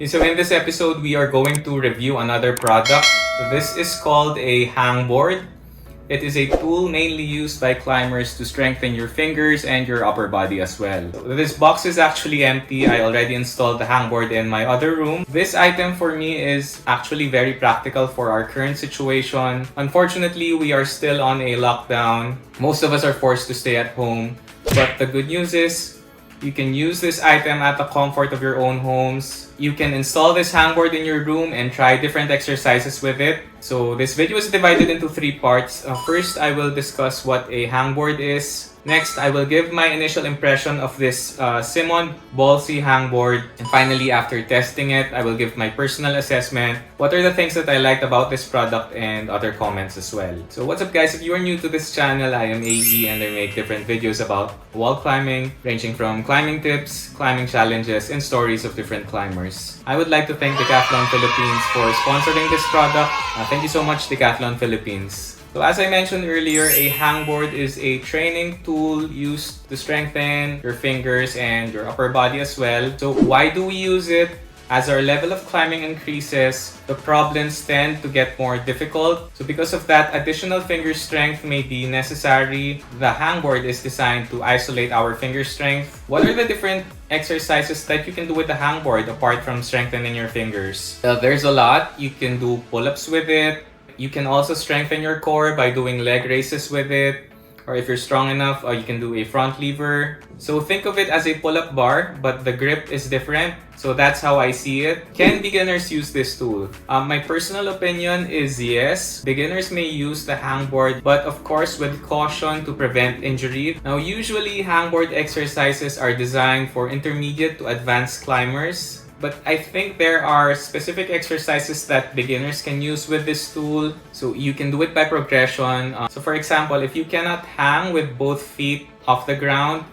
So in this episode, we are going to review another product. This is called a hangboard. It is a tool mainly used by climbers to strengthen your fingers and your upper body as well. This box is actually empty. I already installed the hangboard in my other room. This item for me is actually very practical for our current situation. Unfortunately, we are still on a lockdown. Most of us are forced to stay at home. But the good news is, you can use this item at the comfort of your own homes. You can install this hangboard in your room and try different exercises with it. So this video is divided into 3 parts. First, I will discuss what a hangboard is. Next, I will give my initial impression of this Simond Ballsy Hangboard. And finally, after testing it, I will give my personal assessment. What are the things that I liked about this product and other comments as well. So what's up guys, if you are new to this channel, I am AE and I make different videos about wall climbing, ranging from climbing tips, climbing challenges, and stories of different climbers. I would like to thank Decathlon Philippines for sponsoring this product. Thank you so much, Decathlon Philippines. So as I mentioned earlier, a hangboard is a training tool used to strengthen your fingers and your upper body as well. So why do we use it? As our level of climbing increases, the problems tend to get more difficult. So because of that, additional finger strength may be necessary. The hangboard is designed to isolate our finger strength. What are the different exercises that you can do with the hangboard apart from strengthening your fingers? There's a lot. You can do pull-ups with it. You can also strengthen your core by doing leg raises with it. Or if you're strong enough, you can do a front lever. So think of it as a pull-up bar, but the grip is different. So that's how I see it. Can beginners use this tool? My personal opinion is yes. Beginners may use the hangboard, but of course with caution to prevent injury. Now usually hangboard exercises are designed for intermediate to advanced climbers. But I think there are specific exercises that beginners can use with this tool. So you can do it by progression. So for example, if you cannot hang with both feet off the ground,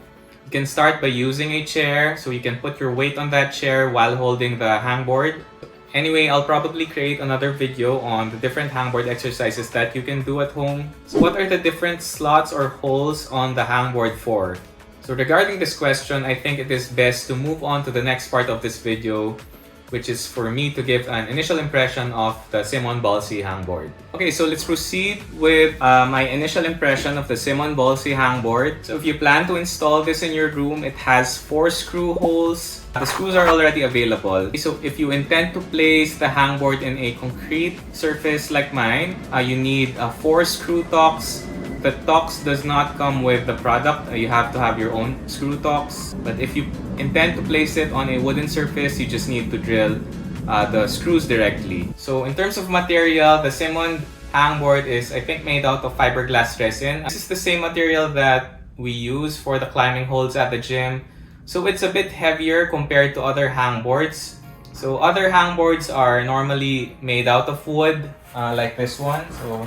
you can start by using a chair. So you can put your weight on that chair while holding the hangboard. Anyway, I'll probably create another video on the different hangboard exercises that you can do at home. So what are the different slots or holes on the hangboard for? So regarding this question, I think it is best to move on to the next part of this video, which is for me to give an initial impression of the Simond Ballsy Hangboard. Okay, so let's proceed with my initial impression of the Simond Ballsy Hangboard. So if you plan to install this in your room, it has 4 screw holes. The screws are already available. So if you intend to place the hangboard in a concrete surface like mine, you need 4 screw tocks. The tocks does not come with the product. You have to have your own screw tocks. But if you intend to place it on a wooden surface, you just need to drill the screws directly. So in terms of material, the Simond Hangboard is, I think, made out of fiberglass resin. This is the same material that we use for the climbing holds at the gym. So it's a bit heavier compared to other hangboards. So other hangboards are normally made out of wood, like this one. So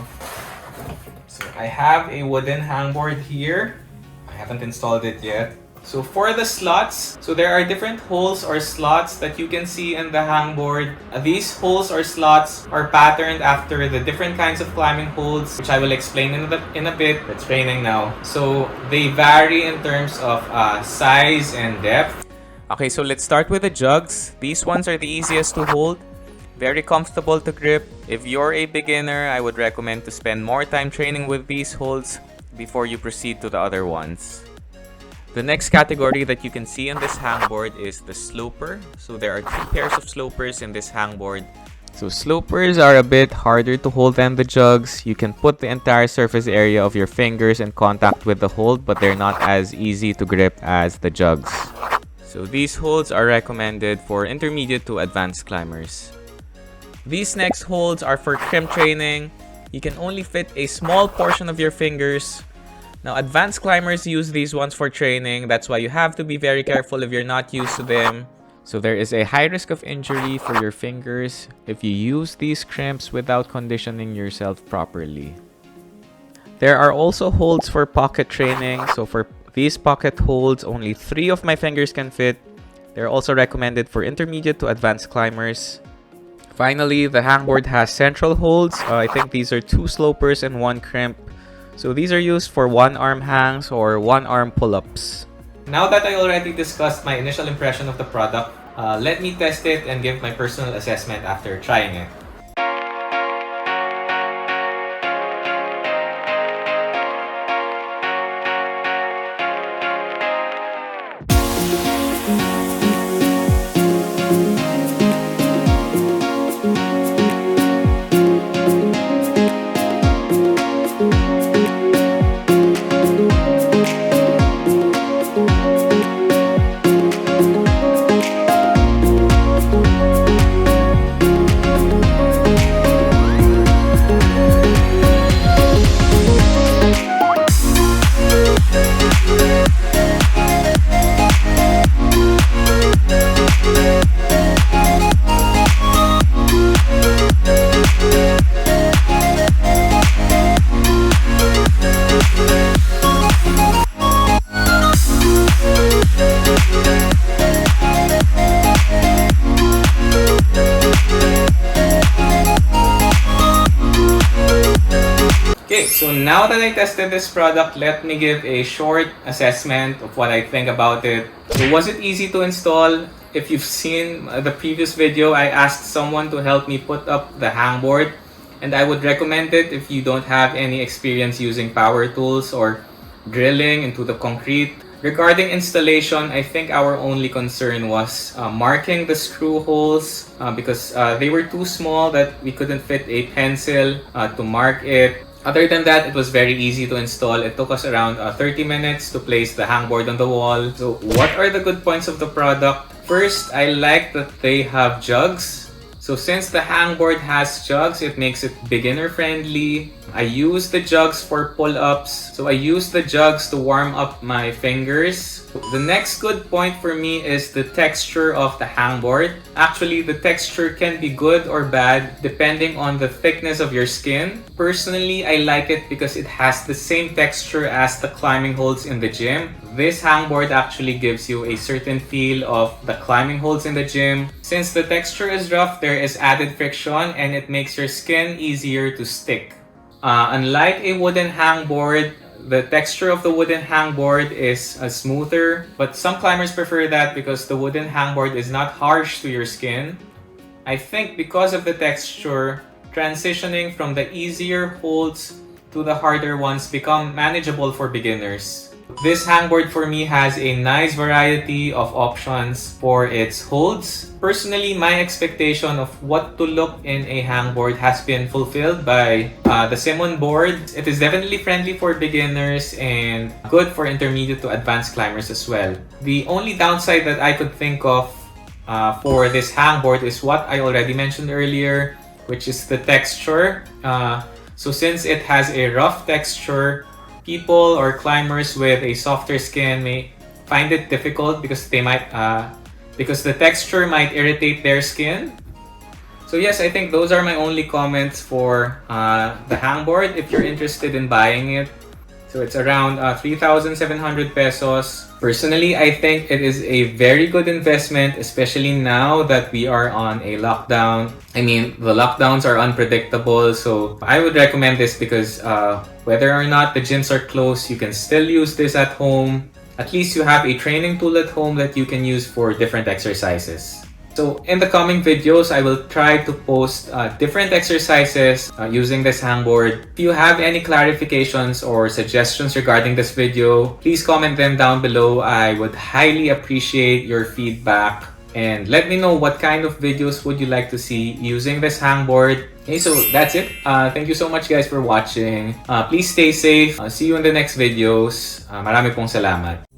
I have a wooden hangboard here. I haven't installed it yet. So for the slots, so there are different holes or slots that you can see in the hangboard. These holes or slots are patterned after the different kinds of climbing holds, which I will explain in a bit. It's raining now. So they vary in terms of size and depth. Okay, so let's start with the jugs. These ones are the easiest to hold. Very comfortable to grip. If you're a beginner, I would recommend to spend more time training with these holds before you proceed to the other ones. The next category that you can see on this hangboard is the sloper. So there are 2 pairs of slopers in this hangboard. So slopers are a bit harder to hold than the jugs. You can put the entire surface area of your fingers in contact with the hold, but they're not as easy to grip as the jugs. So these holds are recommended for intermediate to advanced climbers. These next holds are for crimp training. You can only fit a small portion of your fingers. Now, advanced climbers use these ones for training. That's why you have to be very careful if you're not used to them. So there is a high risk of injury for your fingers if you use these crimps without conditioning yourself properly. There are also holds for pocket training. So for these pocket holds, only 3 of my fingers can fit. They're also recommended for intermediate to advanced climbers. Finally, the hangboard has central holds. I think these are 2 slopers and 1 crimp. So these are used for one-arm hangs or one-arm pull-ups. Now that I already discussed my initial impression of the product, Let me test it and give my personal assessment after trying it. Okay, so now that I tested this product, let me give a short assessment of what I think about it. So was it easy to install? If you've seen the previous video, I asked someone to help me put up the hangboard, and I would recommend it if you don't have any experience using power tools or drilling into the concrete. Regarding installation, I think our only concern was marking the screw holes because they were too small that we couldn't fit a pencil to mark it. Other than that, it was very easy to install. It took us around 30 minutes to place the hangboard on the wall. So what are the good points of the product? First, I like that they have jugs. So since the hangboard has jugs, it makes it beginner friendly. I use the jugs for pull-ups. So I use the jugs to warm up my fingers. The next good point for me is the texture of the hangboard. Actually, the texture can be good or bad depending on the thickness of your skin. Personally, I like it because it has the same texture as the climbing holds in the gym. This hangboard actually gives you a certain feel of the climbing holds in the gym. Since the texture is rough, there is added friction and it makes your skin easier to stick. Unlike a wooden hangboard, the texture of the wooden hangboard is smoother, but some climbers prefer that because the wooden hangboard is not harsh to your skin. I think because of the texture, transitioning from the easier holds to the harder ones become manageable for beginners. This hangboard for me has a nice variety of options for its holds. Personally, my expectation of what to look in a hangboard has been fulfilled by the Simond board. It is definitely friendly for beginners and good for intermediate to advanced climbers as well. The only downside that I could think of for this hangboard is what I already mentioned earlier, which is the texture. So since it has a rough texture, people or climbers with a softer skin may find it difficult because because the texture might irritate their skin. So yes, I think those are my only comments for the hangboard if you're interested in buying it. So it's around 3,700 pesos. Personally, I think it is a very good investment, especially now that we are on a lockdown. I mean, the lockdowns are unpredictable, so I would recommend this because whether or not the gyms are closed, you can still use this at home. At least you have a training tool at home that you can use for different exercises. So in the coming videos, I will try to post different exercises using this hangboard. If you have any clarifications or suggestions regarding this video, please comment them down below. I would highly appreciate your feedback. And let me know what kind of videos would you like to see using this hangboard. Okay, so that's it. Thank you so much guys for watching. Please stay safe. See you in the next videos. Marami pong salamat.